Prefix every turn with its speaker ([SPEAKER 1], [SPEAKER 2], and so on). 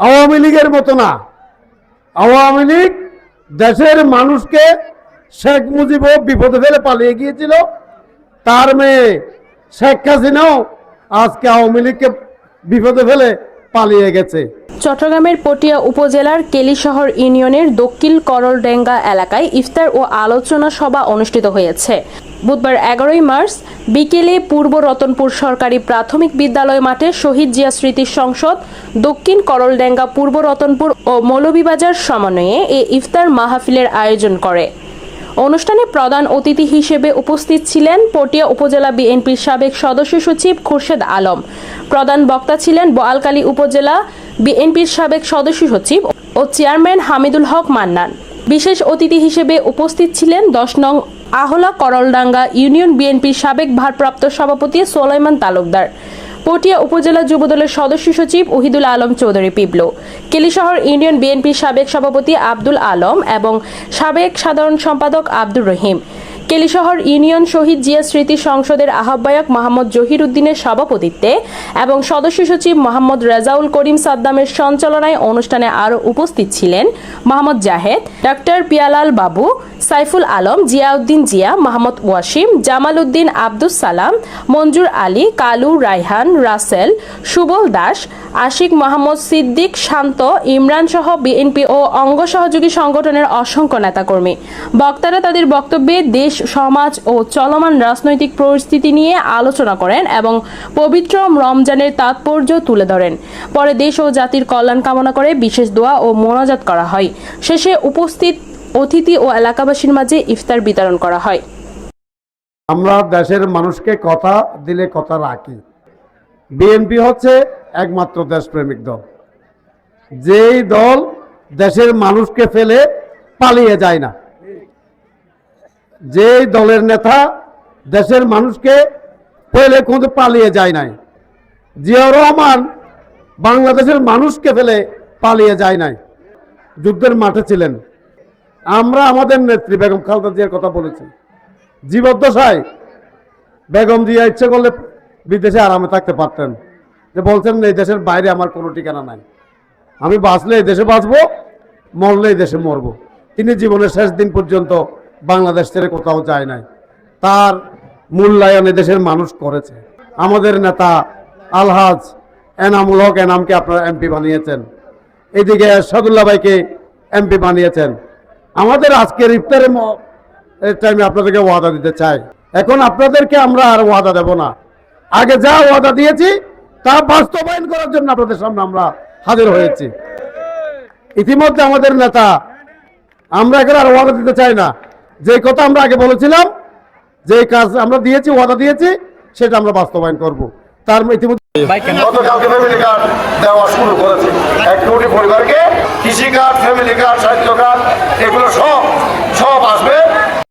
[SPEAKER 1] আওয়ামী লীগের মতো না। আওয়ামী লীগ দেশের মানুষকে শেখ মুজিবও বিপদে ফেলে পালিয়ে গিয়েছিল, তার মেয়ে শেখ হাসিনাও আজকে আওয়ামী লীগকে বিপদে ফেলে পালিয়ে গেছে।
[SPEAKER 2] চট্টগ্রামের পটিয়া উপজেলার কেলিশহর ইউনিয়নের দক্ষিণ করলডেঙ্গা এলাকায় ইফতার ও আলোচনা সভা অনুষ্ঠিত হয়েছে। বুধবার 11 মার্চ বিকেলে পূর্ব রতনপুর সরকারি প্রাথমিক বিদ্যালয় মাঠে শহীদ জিয়া স্মৃতি সংসদ, দক্ষিণ করলডেঙ্গা, পূর্ব রতনপুর ও মৌলভীবাজার সমন্বয়ে এই ইফতার মাহফিলের আয়োজন করে। অনুষ্ঠানে প্রধান অতিথি হিসেবে উপস্থিত ছিলেন পটিয়া উপজেলা বিএনপির সাবেক সদস্য সচিব খুরশেদ আলম। প্রধান বক্তা ছিলেন বোয়ালখালী উপজেলা বিএনপির সাবেক সদস্য সচিব ও চেয়ারম্যান হামিদুল হক মান্নান। বিশেষ অতিথি হিসেবে উপস্থিত ছিলেন 10 নং আহলা করলডাঙ্গা ইউনিয়ন বিএনপির সাবেক ভারপ্রাপ্ত সভাপতি সোলাইমান তালুকদার, পটিয়া উপজেলা যুবদলের সদস্য সচিব ওহিদুল আলম চৌধুরী পিবলু, কেলিশহর ইউনিয়ন বিএনপির সাবেক সভাপতি আব্দুল আলম এবং সাবেক সাধারণ সম্পাদক আব্দুর রহিম, কেলিশহর ইউনিয়ন শহীদ জিয়া স্মৃতি সংসদের আহ্বায়ক মোহাম্মদ জহির উদ্দিনের সভাপতিত্বে এবং সদস্য সচিব মোহাম্মদ রেজাউল করিম সাদ্দামের সঞ্চালনায় অনুষ্ঠানে আরও উপস্থিত ছিলেন মোহাম্মদ জাহেদ, ডাক্তার পিয়ালাল বাবু, সাইফুল আলম, জিয়াউদ্দিন জিয়া, মোহাম্মদ ওয়াসিম, জামাল উদ্দিন, আব্দুস সালাম, মঞ্জুর আলী, কালু, রায়হান, রাসেল, সুবল দাস, আশিক মোহাম্মদ সিদ্দিক, শান্ত, ইমরান সহ বিএনপি ও অঙ্গ সহযোগী সংগঠনের অসংখ্য নেতাকর্মী। বক্তারা তাদের বক্তব্যে দেশ, সমাজ ও চলমান রাজনৈতিক পরিস্থিতি নিয়ে আলোচনা করেন এবং পবিত্র রমজানের তাৎপর্য তুলে ধরেন। পরে দেশ ও জাতির কল্যাণ কামনা করে বিশেষ দোয়া ও মোনাজাত করা হয়। শেষে উপস্থিত অতিথি ও এলাকাবাসীর মাঝে ইফতার বিতরণ করা হয়।
[SPEAKER 1] আমরা দেশের মানুষকে কথা দিলে কথা রাখি। বিএনপি হচ্ছে একমাত্র দেশপ্রেমিক দল, যেই দল দেশের মানুষকে ফেলে পালিয়ে যায় না, যেই দলের নেতা দেশের মানুষকে ফেলে কিন্তু পালিয়ে যায় নাই। জিয়াউর রহমান বাংলাদেশের মানুষকে ফেলে পালিয়ে যায় নাই, যুদ্ধের মাঠে ছিলেন। আমরা আমাদের নেত্রী বেগম খালেদা জিয়ার কথা বলেছি, জীবদ্দশায় বেগম জিয়া ইচ্ছে করলে বিদেশে আরামে থাকতে পারতেন, যে বলছেন এই দেশের বাইরে আমার কোনো ঠিকানা নাই, আমি বাঁচলে এই দেশে বাঁচবো, মরলে এই দেশে মরবো। তিনি জীবনের শেষ দিন পর্যন্ত বাংলাদেশ ছেড়ে কোথাও যায় নাই, তার মূল্যায়ন দেশের মানুষ করেছে। আমাদের নেতা আলহাজ এনামুল হক এনামকে আপনারা এমপি বানিয়েছেন, এদিকে এরশাদুল্লাহ ভাইকে এমপি বানিয়েছেন। আমাদের আজকের ইফতারের টাইমে আপনাদেরকে ওয়াদা দিতে চাই, এখন আপনাদেরকে আমরা আর ওয়াদা দেব না। আগে যা ওয়াদা দিয়েছি তা বাস্তবায়ন করার জন্য আপনাদের সামনে আমরা হাজির হয়েছি। ইতিমধ্যে আমাদের নেতা, আমরা এখন আর ওয়াদা দিতে চাই না, যে কথা আমরা আগে বলেছিলাম, যে কাজ আমরা দিয়েছি, ওয়াদা দিয়েছি, সেটা আমরা বাস্তবায়ন করব। তার ইতিমধ্যে গতকালকে ফ্যামিলি কার্ড দেওয়া শুরু করেছে 1 কোটি পরিবারকে, কৃষি কার্ড, ফ্যামিলি কার্ড, স্বাস্থ্য কার্ড, এগুলো সব আসবে।